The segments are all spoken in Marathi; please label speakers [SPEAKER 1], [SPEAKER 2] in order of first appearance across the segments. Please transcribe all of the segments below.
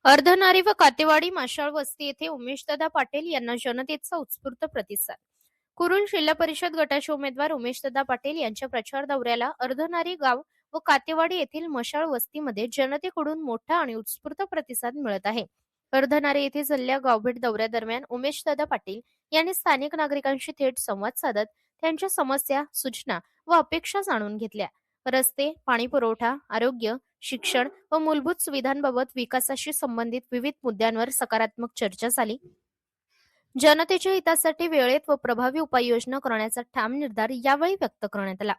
[SPEAKER 1] अर्धनारी व कातेवाडी माशाळ वस्ती येथे उमेशदादा पाटील यांना जनतेचा उत्स्फूर्त प्रतिसाद. कुरुल जिल्हा परिषद गटाचे उमेदवार उमेशदादा पाटील यांच्या प्रचार दौऱ्याला अर्धनारी गाव व कातेवाडी येथील मशाळ वस्तीमध्ये जनतेकडून मोठा आणि उत्स्फूर्त प्रतिसाद मिळत आहे. अर्धनारी येथे झालेल्या गावभेट दौऱ्यादरम्यान उमेशदादा पाटील यांनी स्थानिक नागरिकांशी थेट संवाद साधत त्यांच्या समस्या, सूचना व अपेक्षा जाणून घेतल्या. रस्ते, पाणी पुरवठा, आरोग्य, शिक्षण व मूलभूत सुविधांबाबत विकासाशी संबंधित विविध मुद्द्यांवर सकारात्मक चर्चा झाली. जनतेच्या हितासाठी वेळेत व प्रभावी उपाययोजना करण्याचा ठाम निर्धार यावेळी व्यक्त करण्यात आला.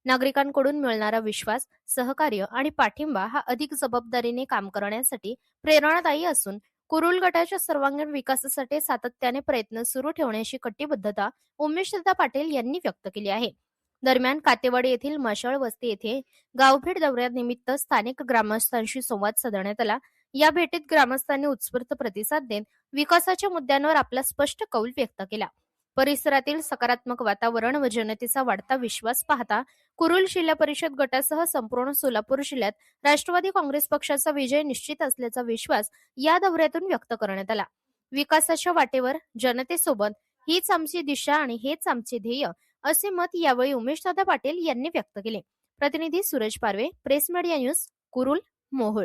[SPEAKER 1] नागरिकांकडून मिळणारा विश्वास, सहकार्य आणि पाठिंबा हा अधिक जबाबदारीने काम करण्यासाठी प्रेरणादायी असून कुरुल गटाच्या सर्वांगीण विकासासाठी सातत्याने प्रयत्न सुरू ठेवण्याची कटिबद्धता उमेशदादा पाटील यांनी व्यक्त केली आहे. दरम्यान कातेवाडी येथील मशाळ वस्ती येथे गावभेट दौऱ्यानिमित्त स्थानिक ग्रामस्थांशी संवाद साधण्यात आला. या भेटीत ग्रामस्थांनी उत्स्फूर्त प्रतिसाद देत विकासाच्या मुद्द्यांवर आपला स्पष्ट कौल व्यक्त केला. परिसरातील सकारात्मक वातावरण व जनतेचा वाढता विश्वास पाहता कुरुल जिल्हा परिषद गटासह संपूर्ण सोलापूर जिल्ह्यात राष्ट्रवादी काँग्रेस पक्षाचा विजय निश्चित असल्याचा विश्वास या दौऱ्यातून व्यक्त करण्यात आला. विकासाच्या वाटेवर जनतेसोबत हीच आमची दिशा आणि हेच आमचे ध्येय असे मत यावेळी उमेशदादा पाटील यांनी व्यक्त केले. प्रतिनिधी Suraj Parwe, press media news, Kurul, Mohol.